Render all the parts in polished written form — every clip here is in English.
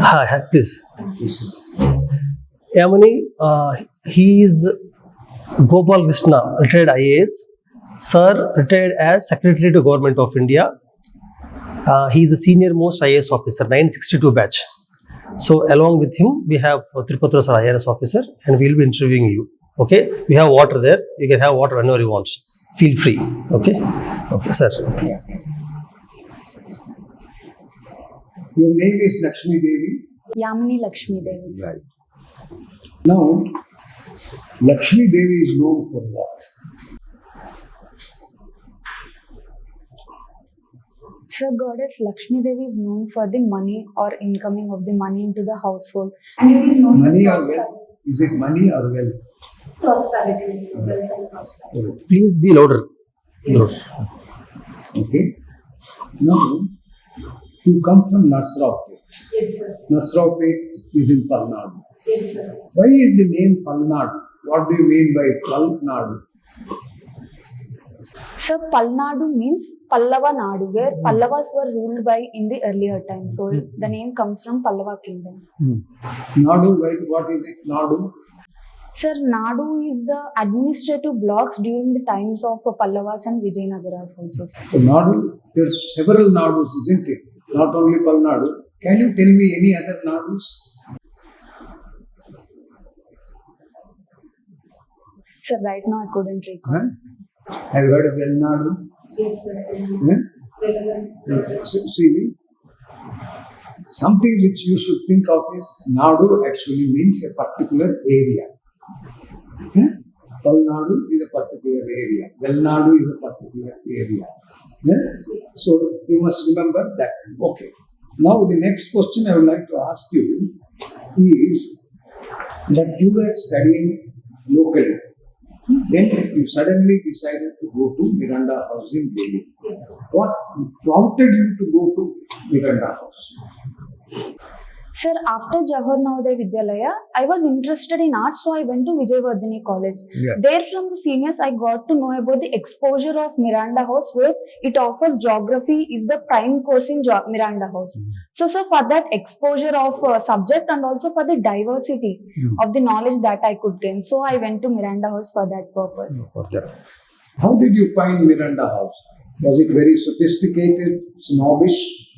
Hi, please. Yamini, he is Gopal Krishna, retired IAS. Sir, retired as Secretary to Government of India. He is the senior most IAS officer, 962 batch. So along with him, we have Tripatra sir, IAS officer, and we will be interviewing you. Okay, we have water there. You can have water whenever you want. Feel free. Okay, okay, sir. Yeah. Your name is Lakshmi Devi. Yamini Lakshmi Devi. Right. Now, Lakshmi Devi is known for what? Sir, Goddess Lakshmi Devi is known for the money or incoming of the money into the household. And it is known Money for or wealth? Is it money or wealth? prosperity. Is wealth and prosperity. Please be louder. Yes. Okay. Now, you come from Nasraupet. Yes, sir. Nasraupet is in Palnadu. Yes, sir. Why is the name Palnadu? What do you mean by Palnadu? Sir, Palnadu means Pallava Nadu, where Pallavas were ruled by in the earlier times. So the name comes from Pallava kingdom. Nadu, what is it? Nadu? Sir, Nadu is the administrative blocks during the times of Pallavas and Vijayanagaras also. So Nadu, there's several Nadus, isn't it? Not only Palnadu. Can you tell me any other Nadus? Sir, right now I couldn't recall. Huh? Have you heard of Velnadu? Yes, sir. Huh? See, something which you should think of is Nadu actually means a particular area. Huh? Palnadu is a particular area. Velnadu is a particular area. Huh? So you must remember that. Okay. Now the next question I would like to ask you is that you were studying locally. Then you suddenly decided to go to Miranda House in Delhi. Yes. What prompted you to go to Miranda House? Sir, after Jawahar Navodaya Vidyalaya, I was interested in art, so I went to Vijayawada College. Yeah. There from the seniors, I got to know about the exposure of Miranda House, where it offers geography is the prime course in Miranda House. So for that exposure of subject and also for the diversity of the knowledge that I could gain. So I went to Miranda House for that purpose. For that. How did you find Miranda House? Was it very sophisticated, snobbish?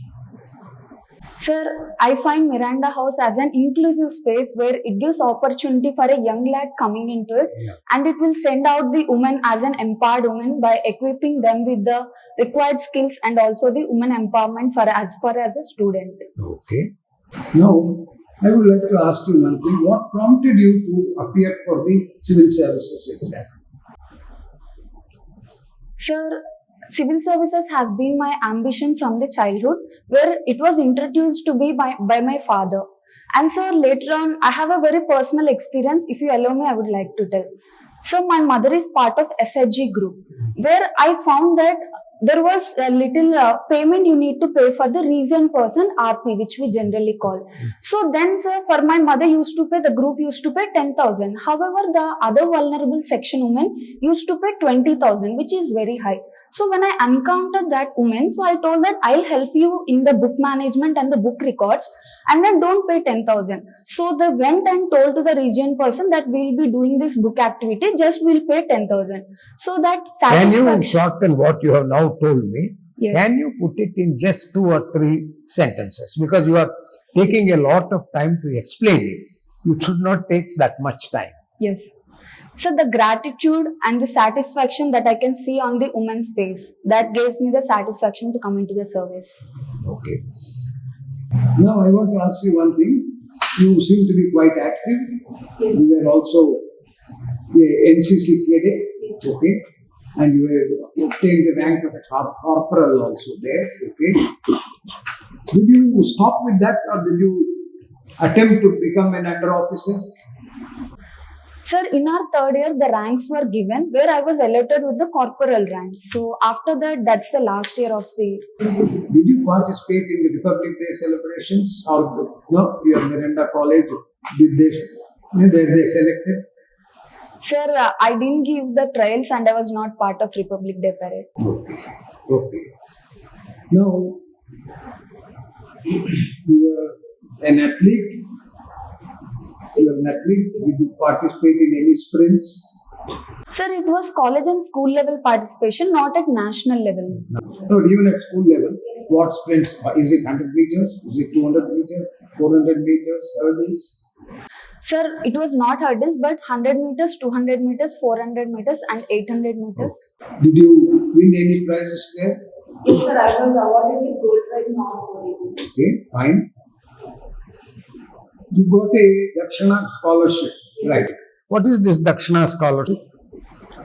Sir, I find Miranda House as an inclusive space where it gives opportunity for a young lad coming into it, and it will send out the woman as an empowered woman by equipping them with the required skills and also the woman empowerment for as far as a student. Okay. Now, I would like to ask you one thing. What prompted you to appear for the civil services exam? Sir, civil services has been my ambition from the childhood, where it was introduced to me by my father. And so later on, I have a very personal experience. If you allow me, I would like to tell. So my mother is part of SHG group, where I found that there was a little payment you need to pay for the region person, RP, which we generally call. So then, sir, for my mother used to pay, the group used to pay 10,000. However, the other vulnerable section women used to pay 20,000, which is very high. So when I encountered that woman, so I told that I'll help you in the book management and the book records, and then don't pay 10,000. So they went and told to the region person that we'll be doing this book activity, just we'll pay 10,000. So that Can you shorten what you have now told me? Yes. Can you put it in just 2 or 3 sentences? Because you are taking a lot of time to explain it. You should not take that much time. Yes. So the gratitude and the satisfaction that I can see on the woman's face, that gives me the satisfaction to come into the service. Okay. Now I want to ask you one thing. You seem to be quite active. Yes. You were also a NCC cadet. Yes. Okay. And you obtained the rank of a corporal also there. Okay. Did you stop with that, or did you attempt to become an under officer? Sir, in our third year, the ranks were given where I was elected with the corporal rank. So after that, that's the last year of the. Did you participate in the Republic Day celebrations? Or no, your Miranda College, were they selected? Sir, I didn't give the trials and I was not part of Republic Day parade. Okay. Now, your an athlete? You are an athlete. Did you participate in any sprints? Sir, it was college and school level participation, not at national level. No, even at school level, what sprints? Is it 100 meters? Is it 200 meters? 400 meters? Hurdles? Sir, it was not hurdles, but 100 meters, 200 meters, 400 meters, and 800 meters. Did you win any prizes there? Yes, sir, I was awarded with gold prize in all 4 events. Okay, fine. You got a Dakshina scholarship, right? What is this Dakshina scholarship?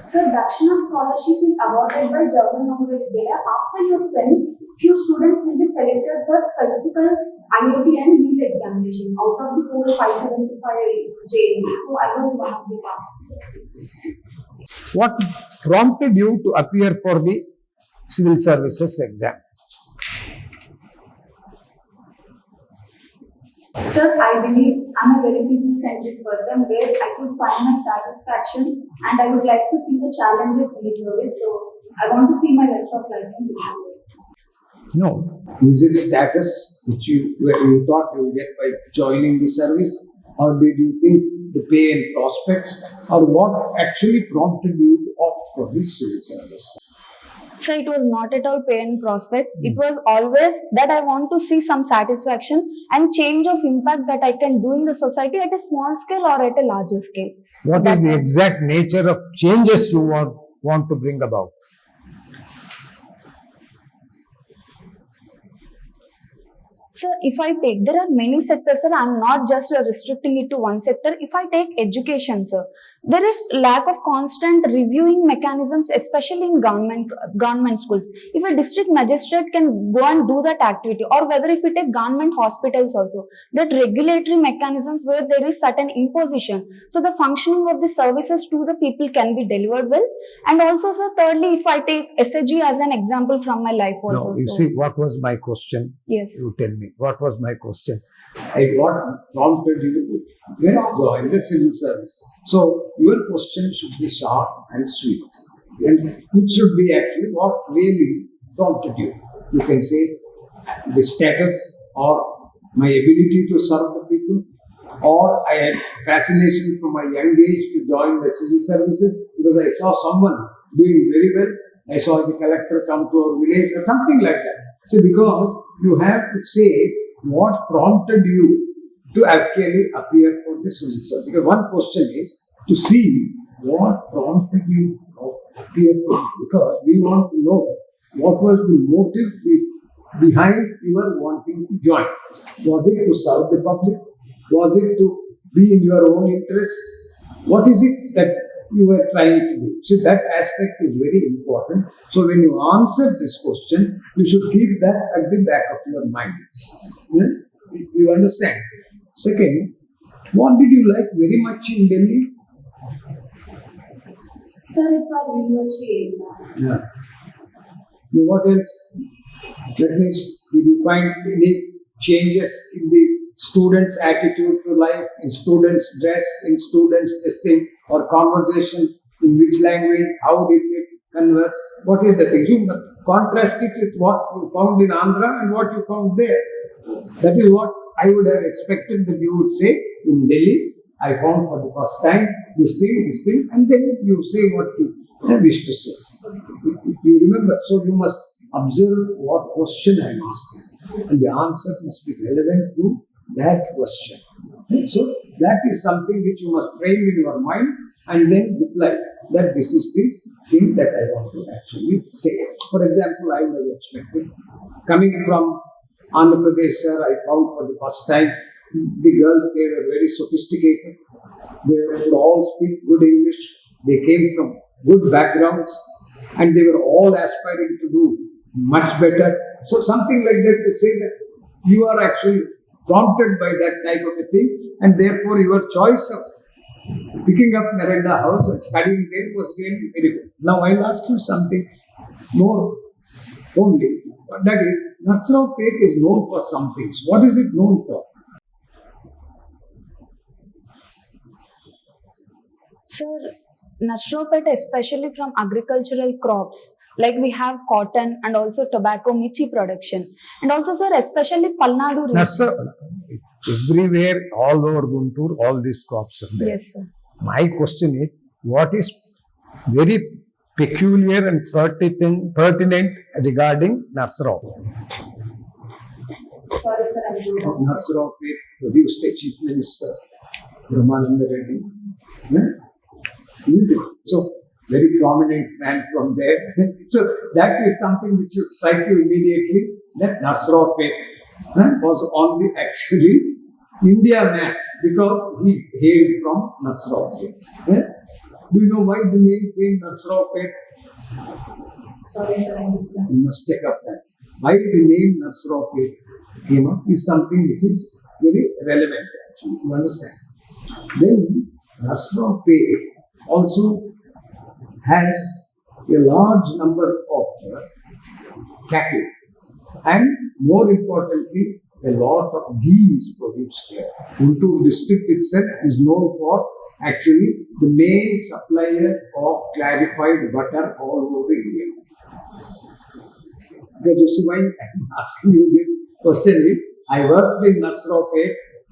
Sir, Dakshina scholarship is awarded by Jawaharlal Vidyalaya. After your 10th, few students will be selected for specific IIT and NEET examination out of the whole 575 JNs. So I was one of the candidates. What prompted you to appear for the civil services exam? Sir, I believe I'm a very people-centric person where I could find my satisfaction and I would like to see the challenges in the service. So I want to see my rest of life in civil services. No. Is it status which you thought you would get by joining the service? Or did you think the pay and prospects? Or what actually prompted you to opt for this civil service? So it was not at all pay and prospects. It was always that I want to see some satisfaction and change of impact that I can do in the society at a small scale or at a larger scale. What is the exact nature of changes you want to bring about? Sir, if I take, there are many sectors, sir. I'm not just restricting it to one sector. If I take education, sir, there is lack of constant reviewing mechanisms, especially in government schools. If a district magistrate can go and do that activity, or whether if we take government hospitals also, that regulatory mechanisms where there is certain imposition, so the functioning of the services to the people can be delivered well. And also, sir, thirdly, if I take SHG as an example from my life also. No, you see, what was my question? Yes. You tell me. What was my question? What prompted you to join the civil service? So, your question should be short and sweet. And it should be actually what really prompted you. You can say the status or my ability to serve the people, or I had fascination from my young age to join the civil services because I saw someone doing very well. I saw the collector come to our village or something like that. So, because you have to say what prompted you to actually appear for the civil service. Because one question is to see what prompted you to appear for it. Because we want to know what was the motive behind your wanting to join. Was it to serve the public? Was it to be in your own interest? What is it that you were trying to do? So that aspect is very important. So when you answer this question, you should keep that at the back of your mind. You understand? Second, what did you like very much in Delhi? Sir, it's our university area. Yeah. What else? That means, did you find any changes in the students' attitude to life, in students' dress, in students' testing or conversation, in which language, how did they converse? What is the thing? You contrast it with what you found in Andhra and what you found there. That is what I would have expected that you would say in Delhi. I found for the first time this thing, and then you say what you wish to say. You remember, so you must observe what question I am asking, and the answer must be relevant to that question. So that is something which you must frame in your mind and then reply that this is the thing that I want to actually say. For example, I would have expected, coming from Andhra Pradesh, sir, I found for the first time the girls, they were very sophisticated. They could all speak good English. They came from good backgrounds and they were all aspiring to do much better. So something like that to say that you are actually prompted by that type of a thing, and therefore your choice of picking up Narendra House and studying there was really very good. Now I'll ask you something more homely. That is, Nasraupet is known for some things. What is it known for? Sir, Nasraupet, especially from agricultural crops, Like we have cotton and also tobacco michi production. And also, sir, especially Palnadu region. Nasra, everywhere, all over Guntur, all these crops are there. Yes, sir. My question is, what is very peculiar and pertinent regarding Nasra? Sorry, sir. Nasra produced a chief minister, Brahmananda Reddy. Isn't it? So, very prominent man from there. So, that is something which should strike you immediately, that Nasra was on the actually India map because he hailed from Nasra. Do you know why the name came Nasra? Sorry, sir. You must check up that. Why the name Nasra came up is something which is very relevant actually, you understand. Then Nasra also has a large number of cattle and more importantly a lot of ghee is produced here. Guntur district itself is known for actually the main supplier of clarified butter all over India. Because you see why I'm asking you this question is, I worked in Nasra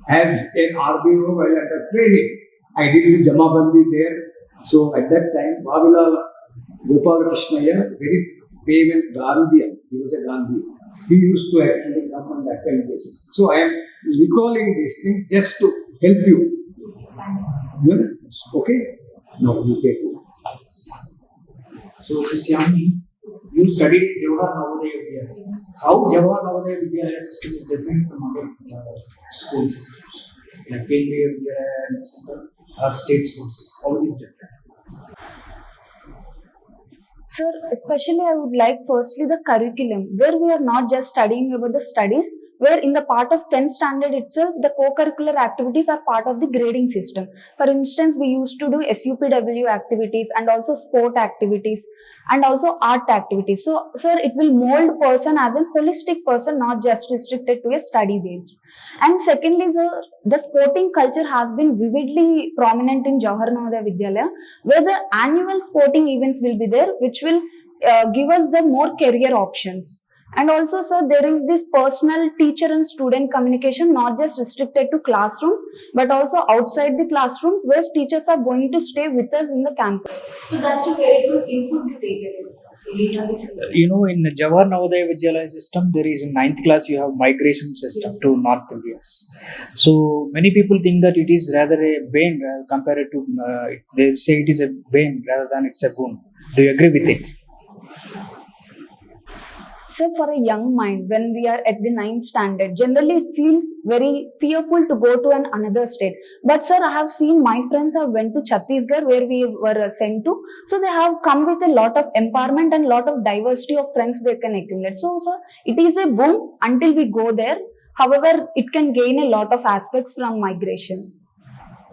as an RBO while under training. I did the Jamabandi there. So at that time, Vavilal Gopal Krishnaya, very famous Gandhian, he was a Gandhian. He used to actually come on that kind of basis. So I am recalling these things just to help you. Okay? No, you take it. So, Ms. Yamini, you studied Jawahar Navodaya Vidyalaya. How Jawahar Navodaya Vidyalaya system is different from other school systems? Like Kendriya Vidyalaya and central or state schools, all is different. Sir, especially I would like firstly the curriculum, where we are not just studying about the studies, where in the part of 10th standard itself, the co-curricular activities are part of the grading system. For instance, we used to do SUPW activities and also sport activities and also art activities. So, sir, it will mold person as a holistic person, not just restricted to a study based. And secondly, sir, the sporting culture has been vividly prominent in Jawahar Navodaya Vidyalaya, where the annual sporting events will be there, which will give us the more career options. And also, sir, there is this personal teacher and student communication, not just restricted to classrooms, but also outside the classrooms, where teachers are going to stay with us in the campus. So that's a very good input to take in this. You know, in Jawahar Navodaya Vidyalaya system, there is in 9th class you have migration system to North India. So many people think that it is rather a bane compared to, they say it is a bane rather than it's a boon. Do you agree with it? So for a young mind, when we are at the 9th standard, generally it feels very fearful to go to another state. But sir, I have seen my friends have went to Chhattisgarh where we were sent to. So they have come with a lot of empowerment and lot of diversity of friends they can accumulate. So sir, it is a boom until we go there. However, it can gain a lot of aspects from migration.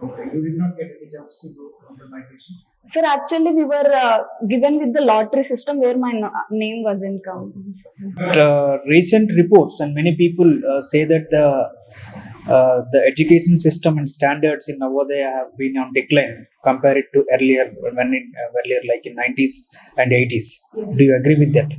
Okay, you did not get any chance to go on the migration? Sir, actually we were given with the lottery system where my name wasn't counted. But recent reports and many people say that the education system and standards in Navodaya have been on decline compared to earlier, earlier like in 90s and 80s. Yes. Do you agree with that?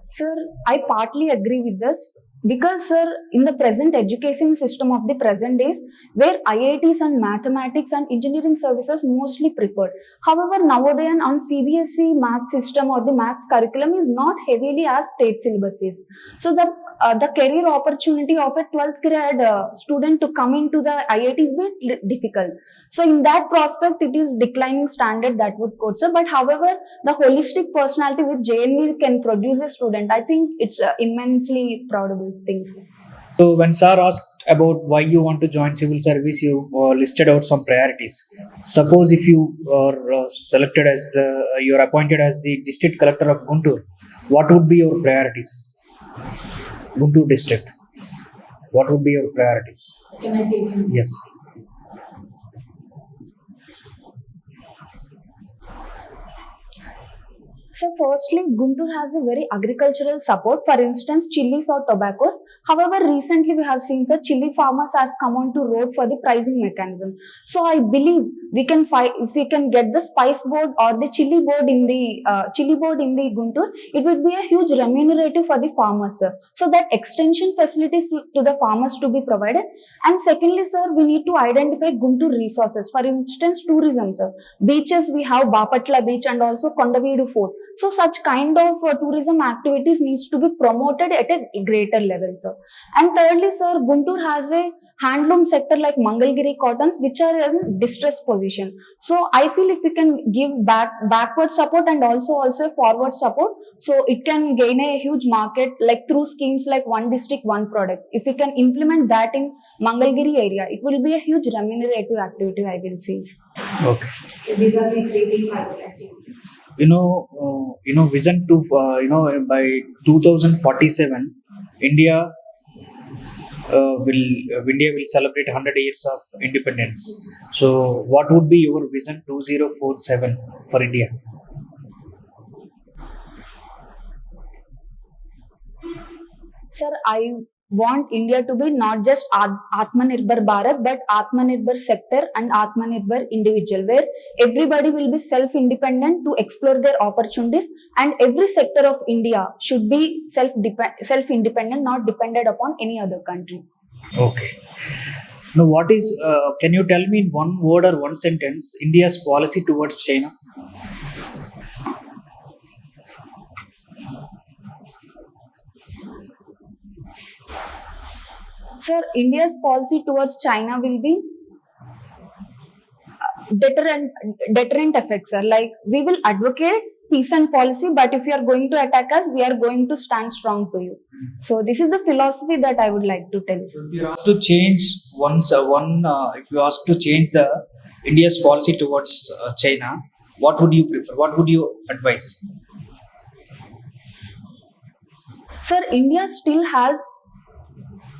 Sir, I partly agree with this. Because, sir, in the present education system of the present days, where IITs and mathematics and engineering services mostly preferred. However, Navodaya on CBSE math system or the maths curriculum is not heavily as state syllabuses. So, the career opportunity of a 12th grade student to come into the IIT is very difficult. So, in that prospect, it is declining standard that would quote, sir. But however, the holistic personality which JNV can produce a student, I think it's immensely proudable thing. So when Sir asked about why you want to join civil service, you listed out some priorities. Suppose if you are selected as you are appointed as the district collector of Guntur, what would be your priorities? Guntur district. What would be your priorities? Can I take him? Yes. So firstly, Guntur has a very agricultural support, for instance, chilies or tobaccos. However, recently we have seen that chili farmers has come onto road for the pricing mechanism. So I believe we can fight, if we can get the spice board or the chili board in the Guntur, it would be a huge remunerative for the farmers, sir. So that extension facilities to the farmers to be provided. And secondly, sir, we need to identify Guntur resources. For instance, tourism, sir. Beaches, we have Bapatla Beach and also Kondaveedu Fort. So such kind of tourism activities needs to be promoted at a greater level, sir. And thirdly, sir, Guntur has a handloom sector like Mangalgiri cottons, which are in distressed position. So I feel if we can give backward support and also forward support, so it can gain a huge market like through schemes like one district, one product. If we can implement that in Mangalgiri area, it will be a huge remunerative activity, I will feel. Okay. So these are the three things I would like to. Vision to by 2047, India will celebrate 100 years of independence. So, what would be your vision 2047 for India? Sir, I want India to be not just Atmanirbhar Bharat, but Atmanirbhar sector and Atmanirbhar individual, where everybody will be self-independent to explore their opportunities, and every sector of India should be self-independent, not dependent upon any other country. Okay. Now, can you tell me in one word or one sentence India's policy towards China? Sir, India's policy towards China will be deterrent effects, sir. Like, we will advocate peace and policy, but if you are going to attack us, we are going to stand strong to you. So this is the philosophy that I would like to tell. So if you ask to change if you ask to change the India's policy towards China, what would you prefer? What would you advise? Sir, India still has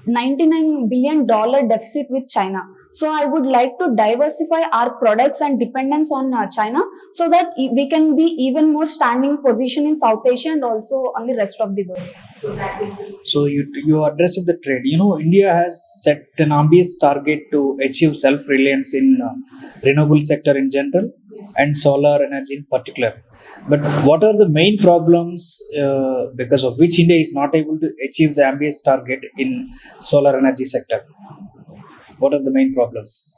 $99 billion deficit with China. So I would like to diversify our products and dependence on China, so that we can be even more standing position in South Asia and also on the rest of the world. So that will be. So you addressed the trade. India has set an ambitious target to achieve self-reliance in renewable sector in general, Yes. and solar energy in particular. But what are the main problems because of which India is not able to achieve the ambitious target in solar energy sector? What are the main problems?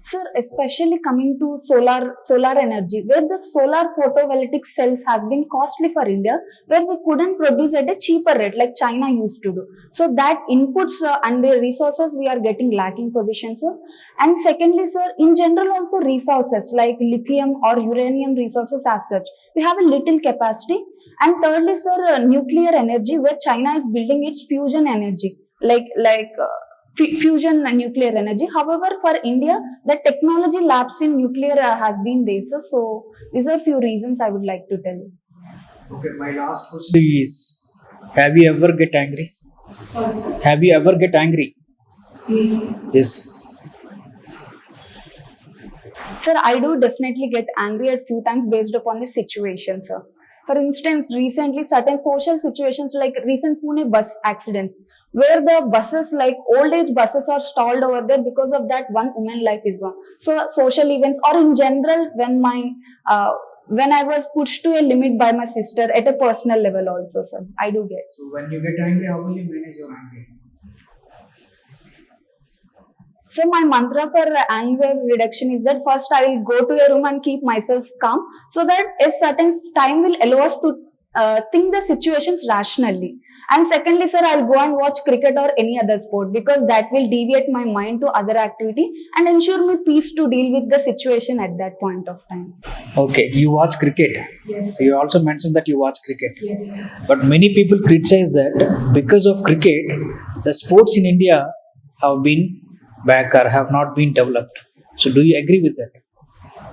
Sir, especially coming to solar energy, where the solar photovoltaic cells has been costly for India, where we couldn't produce at a cheaper rate like China used to do. So that inputs and the resources we are getting lacking positions, sir. And secondly, sir, in general also resources like lithium or uranium resources as such, we have a little capacity. And thirdly, sir, nuclear energy, where China is building its fusion energy, fusion and nuclear energy. However, for India, the technology labs in nuclear has been there. So these are few reasons I would like to tell you. Okay, my last question is: have you ever get angry? Sorry, sir. Have you ever get angry? Please. Yes. Sir, I do definitely get angry at few times based upon the situation, sir. For instance, recently certain social situations like recent Pune bus accidents, where the buses like old age buses are stalled over there because of that one woman life is gone. So social events, or in general when I was pushed to a limit by my sister at a personal level also, sir, I do get. So when you get angry, how will you manage your anger? So my mantra for anger reduction is that first I will go to a room and keep myself calm, so that a certain time will allow us to think the situations rationally. And secondly, sir, I'll go and watch cricket or any other sport, because that will deviate my mind to other activity and ensure me peace to deal with the situation at that point of time. Okay, you watch cricket. Yes. You also mentioned that you watch cricket. Yes. But many people criticize that because of cricket, the sports in India have been back or have not been developed. So do you agree with that?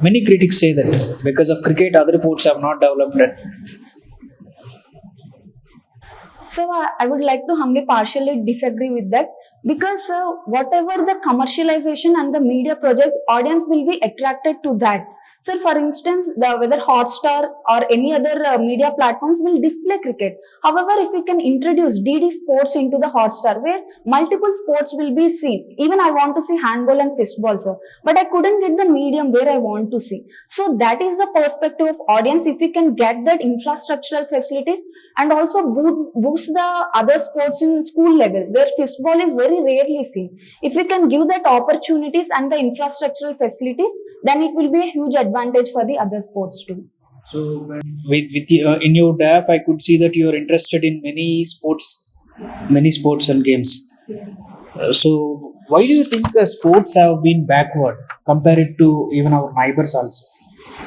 Many critics say that because of cricket, other sports have not developed. So I would like to humbly partially disagree with that. Because whatever the commercialization and the media project, audience will be attracted to that. So for instance, whether Hotstar or any other media platforms will display cricket. However, if we can introduce DD Sports into the Hotstar, where multiple sports will be seen. Even I want to see handball and fistball, sir, but I couldn't get the medium where I want to see. So that is the perspective of audience. If we can get that infrastructural facilities and also boost the other sports in school level, where fistball is very rarely seen. If we can give that opportunities and the infrastructural facilities, then it will be a huge advantage for the other sports too. So, in your DAF, I could see that you are interested in many sports and games. Yes. So, why do you think sports have been backward compared to even our neighbors also?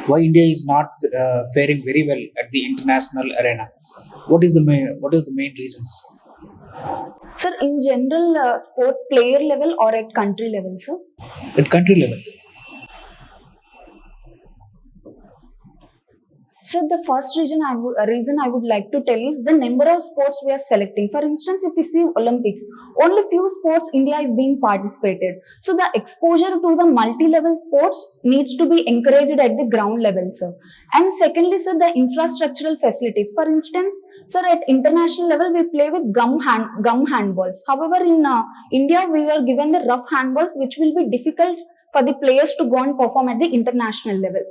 Why India is not faring very well at the international arena? What is the main reasons? Sir, in general, sport player level or at country level, sir? At country level. So the first reason I would like to tell is the number of sports we are selecting. For instance, if we see Olympics, only few sports India is being participated. So the exposure to the multi-level sports needs to be encouraged at the ground level, sir. And secondly, sir, the infrastructural facilities. For instance, sir, at international level, we play with gum handballs. However, in India, we are given the rough handballs, which will be difficult for the players to go and perform at the international level.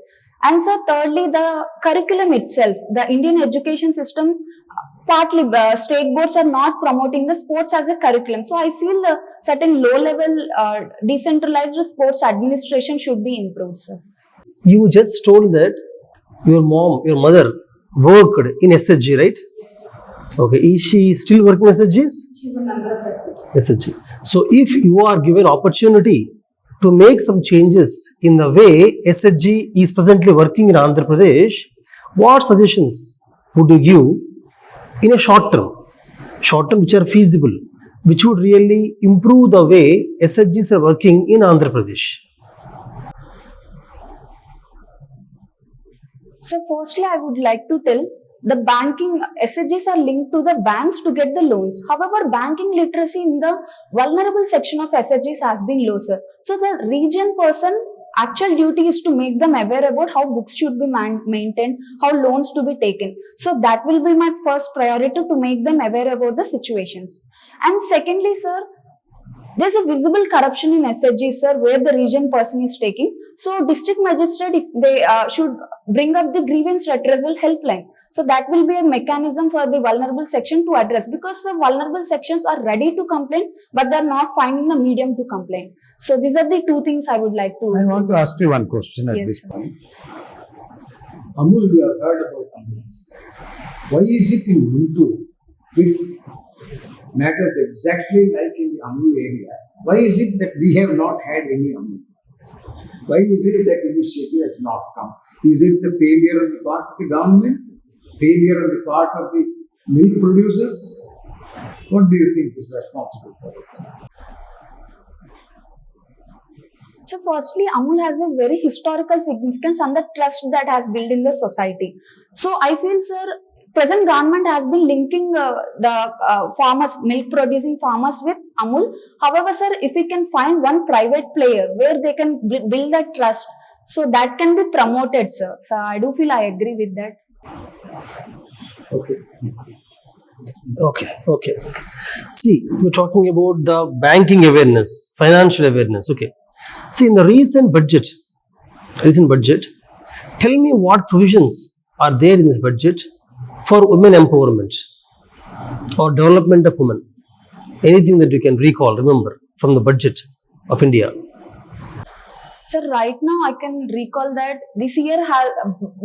And so thirdly, the curriculum itself, the Indian education system, partly state boards are not promoting the sports as a curriculum. So I feel certain low-level decentralized sports administration should be improved, sir. You just told that your mother worked in SHG, right? Okay. Is she still working in SHGs? She's a member of SHG. SHG. So if you are given opportunity to make some changes in the way SHG is presently working in Andhra Pradesh, what suggestions would you give in a short term which are feasible, which would really improve the way SHGs are working in Andhra Pradesh? So firstly, I would like to tell the banking SHGs are linked to the banks to get the loans. However, banking literacy in the vulnerable section of SHGs has been low, sir. So the region person actual duty is to make them aware about how books should be maintained, how loans to be taken. So that will be my first priority, to make them aware about the situations. And secondly, sir, there's a visible corruption in SHG, sir, where the region person is taking. So district magistrate, if they should bring up the grievance redressal helpline. So that will be a mechanism for the vulnerable section to address, because the vulnerable sections are ready to complain, but they're not finding the medium to complain. So these are the two things I would like to. I want to ask you one question at Yes, this sir. point. Amul, we have heard about Amul. Why is it in Guntur, with matters exactly like in the Amul area, why is it that we have not had any Amul? Why is it that initiative has not come? Is it the failure on the part of the government? Failure on the part of the milk producers? What do you think is responsible for it? So firstly, Amul has a very historical significance and the trust that has built in the society. So I feel, sir, present government has been linking the farmers, milk producing farmers with Amul. However, sir, if we can find one private player where they can build that trust, so that can be promoted, sir. So I do feel I agree with that. Okay. See, we're talking about the banking awareness, financial awareness. Okay. See, in the recent budget, tell me what provisions are there in this budget for women empowerment or development of women. Anything that you can remember from the budget of India. Sir, right now I can recall that this year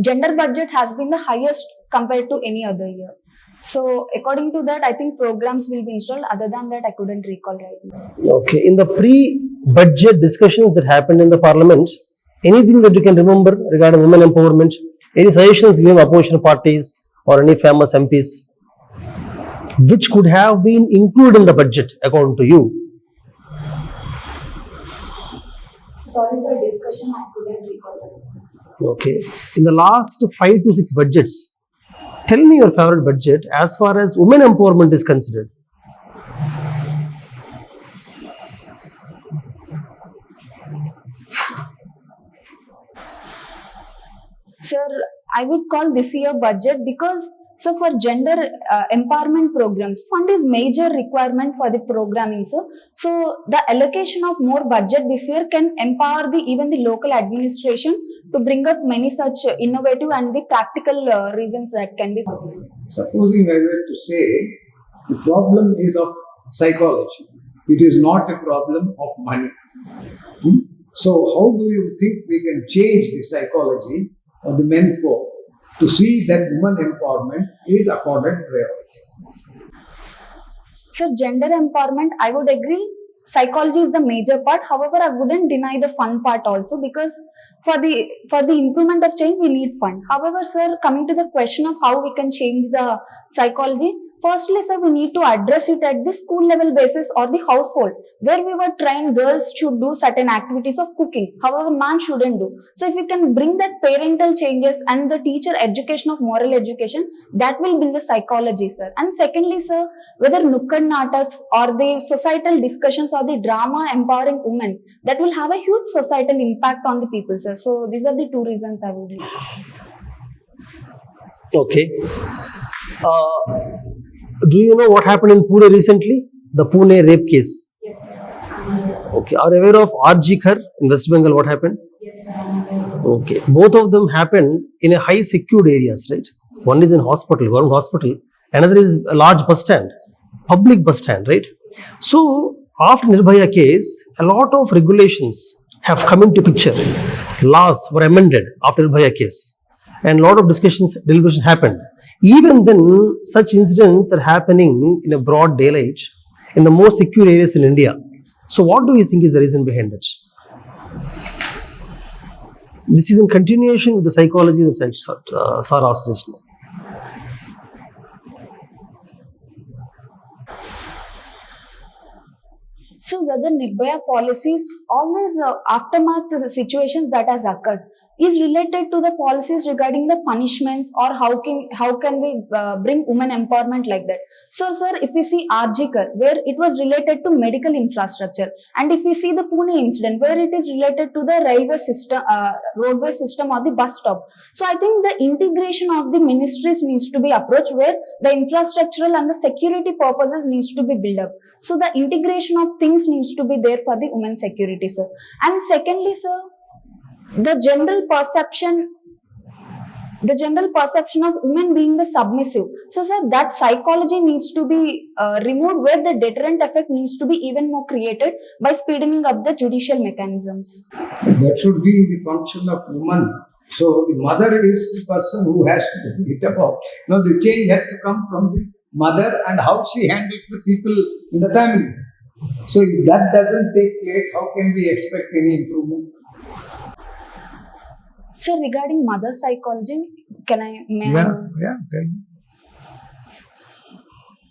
gender budget has been the highest compared to any other year. So according to that, I think programs will be installed. Other than that, I couldn't recall right now. Okay. In the pre-budget discussions that happened in the parliament, anything that you can remember regarding women empowerment? Any suggestions given opposition parties or any famous MPs which could have been included in the budget according to you? Sorry, sir, discussion I couldn't recall. Okay. In the last 5 to 6 budgets, tell me your favorite budget as far as women empowerment is considered. Sir, I would call this year budget because so for gender empowerment programs, fund is major requirement for the programming, sir. So the allocation of more budget this year can empower even the local administration to bring up many such innovative and the practical reasons that can be possible. Supposing I were to say the problem is of psychology, it is not a problem of money. So, how do you think we can change the psychology of the men folk to see that women empowerment is accorded priority? So gender empowerment, I would agree. Psychology is the major part. However, I wouldn't deny the fun part also because for the improvement of change, we need fun. However, sir, coming to the question of how we can change the psychology, firstly, sir, we need to address it at the school level basis or the household where we were trained girls should do certain activities of cooking. However, man shouldn't do. So if we can bring that parental changes and the teacher education of moral education, that will build the psychology, sir. And secondly, sir, whether nukkad nataks or the societal discussions or the drama empowering women, that will have a huge societal impact on the people, sir. So these are the two reasons I would. Okay. Do you know what happened in Pune recently? The Pune rape case. Yes, sir. Okay. Are you aware of Arjikar in West Bengal? What happened? Yes, sir. Okay. Both of them happened in a high secured areas, right? One is in hospital, government hospital. Another is a large bus stand, public bus stand, right? So after Nirbhaya case, a lot of regulations have come into picture. Laws were amended after Nirbhaya case, and a lot of deliberations happened. Even then, such incidents are happening in a broad daylight in the most secure areas in India. So, what do you think is the reason behind it? This is in continuation with the psychology that Sarah asked just now. So whether Nirbhaya policies always aftermath situations that has occurred is related to the policies regarding the punishments or how can we bring women empowerment like that. So sir, if we see Arjikar where it was related to medical infrastructure, and if we see the Pune incident where it is related to the railway system, roadway system or the bus stop. So I think the integration of the ministries needs to be approached where the infrastructural and the security purposes needs to be built up. So the integration of things needs to be there for the women's security, sir. And secondly, sir, the general perception of women being the submissive. So, sir, that psychology needs to be removed where the deterrent effect needs to be even more created by speeding up the judicial mechanisms. That should be the function of woman. So the mother is the person who has to do it about. Now the change has to come from the mother and how she handles the people in the family. So if that doesn't take place, how can we expect any improvement? So regarding mother psychology, tell me.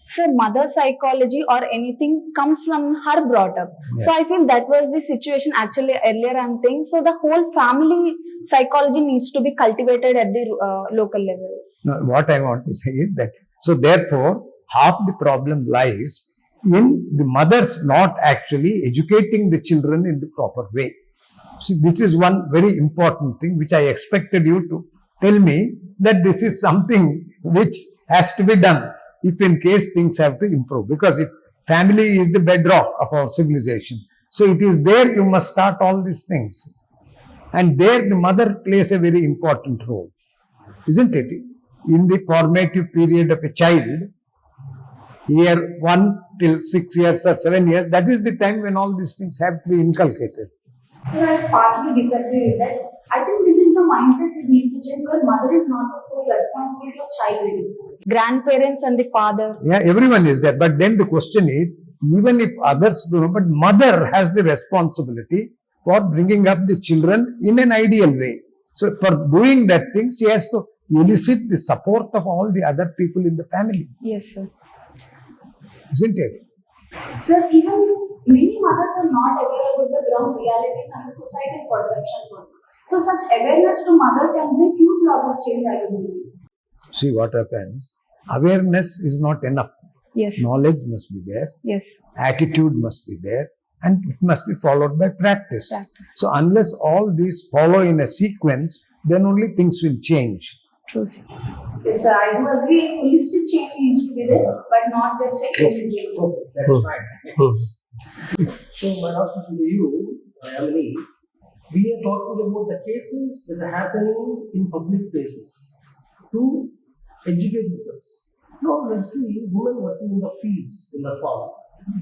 So mother psychology or anything comes from her brought up. Yeah. So I feel that was the situation actually earlier I'm saying. So the whole family psychology needs to be cultivated at the local level. Now, what I want to say is that, so therefore, half the problem lies in the mothers not actually educating the children in the proper way. See, this is one very important thing which I expected you to tell me, that this is something which has to be done if in case things have to improve, because family is the bedrock of our civilization. So it is there you must start all these things. And there the mother plays a very important role, isn't it? In the formative period of a child, year 1 till 6 years or 7 years, that is the time when all these things have to be inculcated. So I partly disagree with that. I think this is the mindset we need to change, where mother is not the sole responsibility of child rearing. Grandparents and the father. Yeah, everyone is there. But then the question is, even if others do not, but mother has the responsibility for bringing up the children in an ideal way. So for doing that thing, she has to elicit the support of all the other people in the family. Yes, sir. Isn't it? Sir, even many mothers are not aware about the ground realities and the societal perceptions also. So such awareness to mother can bring huge lot of change, I believe. See what happens. Awareness is not enough. Yes. Knowledge must be there. Yes. Attitude must be there. And it must be followed by practice. Practice. So unless all these follow in a sequence, then only things will change. True, sir. Yes, sir, I do agree. Holistic change needs to be there, but not just a individual. Okay, that's fine. So my last question to you, Yamini, we are talking about the cases that are happening in public places to educate others. Now let's see women working in the fields, in the farms.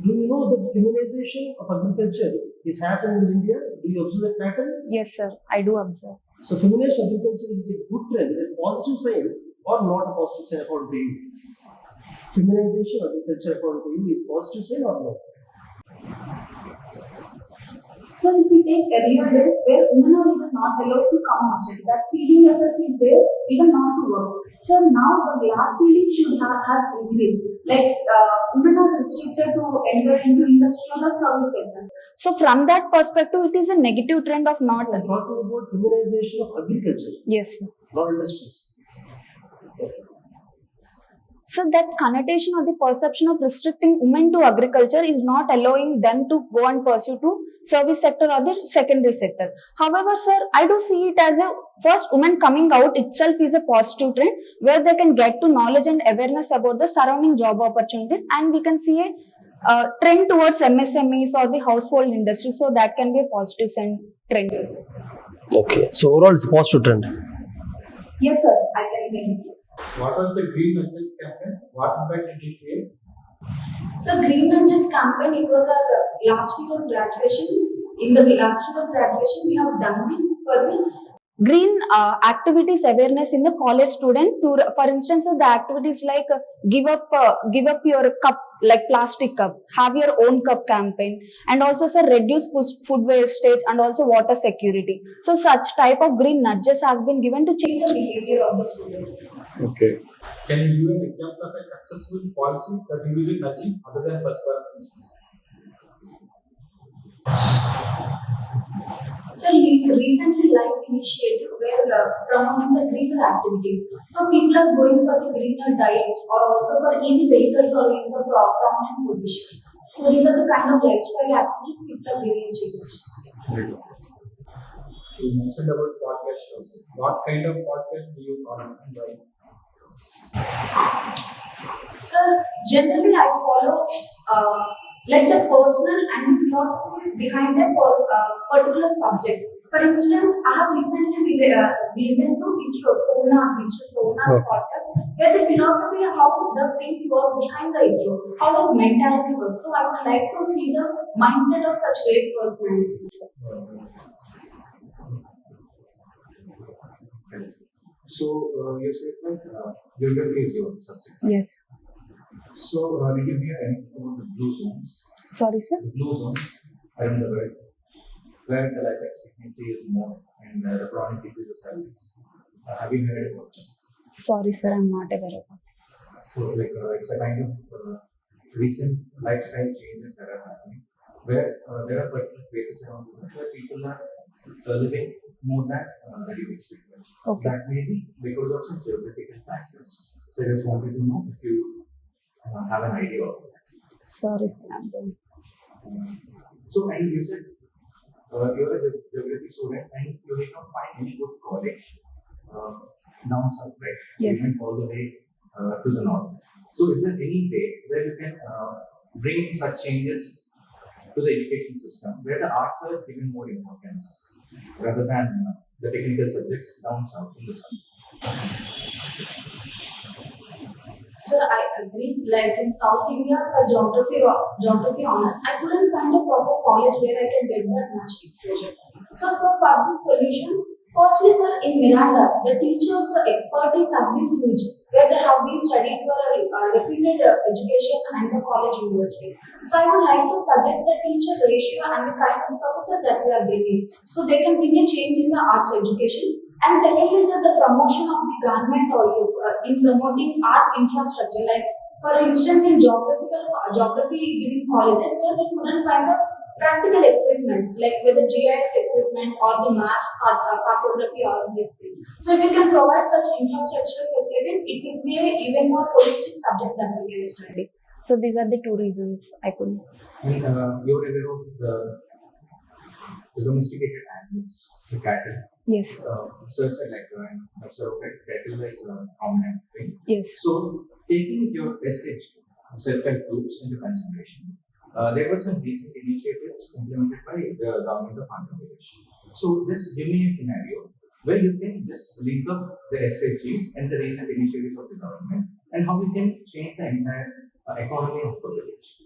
Do you know that feminization of agriculture is happening in India? Do you observe that pattern? Yes, sir. I do observe. So feminized agriculture is a good trend, is it a positive sign or not a positive sign according to you? Feminization of agriculture according to you is positive sign or no? So if we take earlier days where women are even not allowed to come outside, that seeding effect is there, even not to work. So now the glass ceiling has increased. Like women are restricted to enter into industrial or service sector. So from that perspective, it is a negative trend of not. So I'm talking about feminization of agriculture, Yes, sir. not industries. So that connotation or the perception of restricting women to agriculture is not allowing them to go and pursue to service sector or the secondary sector. However, sir, I do see it as a first women coming out itself is a positive trend where they can get to knowledge and awareness about the surrounding job opportunities, and we can see a trend towards MSMEs or the household industry. So that can be a positive trend. Okay, so overall it's a positive trend. Yes, sir, I can tell you. What was the Green Lunches campaign? What impact did it create? So Green Lunches campaign, it was our last year of graduation. In the last year of graduation, we have done this for the Green activities awareness in the college student. To, for instance, the activities like give up your cup, like plastic cup, have your own cup campaign, and also sir reduce food wastage and also water security. So such type of green nudges has been given to change the behavior of the students. Okay. Can you give an example of a successful policy that uses nudging other than such policies? So recently Life Initiative were promoting the greener activities. So people are going for the greener diets or also for EV vehicles or in the prominent position. So these are the kind of lifestyle activities people are really changing. You mentioned about podcast also. What kind of podcast do you follow and why? So generally I follow like the personal and the philosophy behind the particular subject. For instance, I have recently listened to Sona's podcast, where the philosophy of how the things work behind the ISRO, how his mentality works. So I would like to see the mindset of such great personalities. So you said that geography is your subject. Yes. So did you hear anything about the blue zones? Sorry, sir. The blue zones around the world, where the life expectancy is more and the chronic diseases are less. Have you heard about them? Sorry, sir. I'm not aware of it. So like it's a kind of recent lifestyle changes that are happening, where there are particular places around the world where people are living more than the disease treatment. Okay. That may be because of some geographical factors. So I just wanted to know if you have an idea of that. Sorry, sir. I'm sorry. So, and you said you're a geography student and you did not find any good college down south, right? So Yes. you went all the way to the north. So, is there any way where you can bring such changes to the education system where the arts are given more importance rather than the technical subjects down south in the south? Sir, I agree. Like in South India, for geography honors, I couldn't find a proper college where I can get that much exposure. So for these solutions, firstly, sir, in Miranda, the teachers' expertise has been huge, where they have been studying for a repeated education and the college university. So I would like to suggest the teacher ratio and the kind of professor that we are bringing, so they can bring a change in the arts education. And secondly, sir, the promotion of the government also in promoting art infrastructure. Like, for instance, in geography giving colleges where we couldn't find the practical equipments, like whether GIS equipment or the maps, cartography, or this thing. So if you can provide such infrastructure facilities, it would be an even more holistic subject that we can study. So these are the two reasons I couldn't. And you're aware of the the domesticated animals, the cattle. Yes. Sir said like cattle is a common thing. Yes. So taking your SH, self-help groups into consideration, there were some recent initiatives implemented by the government of Andhra Pradesh. So just give me a scenario where you can just link up the SHGs and the recent initiatives of the government and how we can change the entire economy of the village.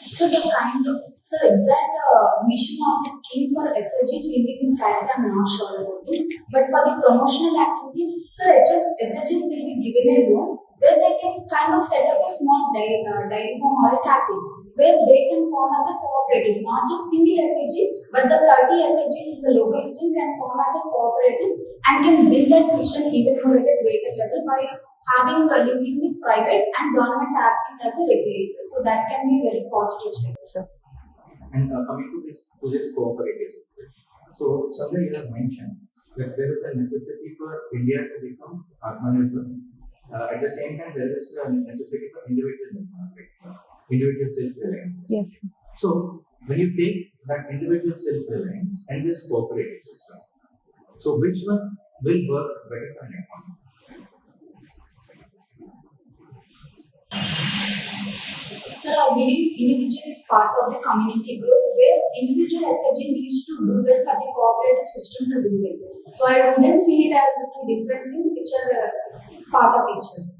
So exact mission of the scheme for SHGs linking with cattle, I'm not sure about it. But for the promotional activities, SHGs will be given a loan where they can kind of set up a small dairy farm or a cattle, where they can form as a cooperatives, not just single SHG, but the 30 SHGs in the local region can form as a cooperatives and can build that system even more at a greater level by having a linking with private and government acting as a regulator. So that can be a very positive step, sir. And coming to this cooperatives itself. So somewhere you have mentioned that there is a necessity for India to become Atmanirbhar. At the same time, there is a necessity for individual self-reliance. Yes. So when you take that individual self-reliance and this cooperative system, so which one will work better for an economy? Sir, I believe individual is part of the community group where individual SHG needs to do well for the cooperative system to do well. So I wouldn't see it as two different things which are part of each other.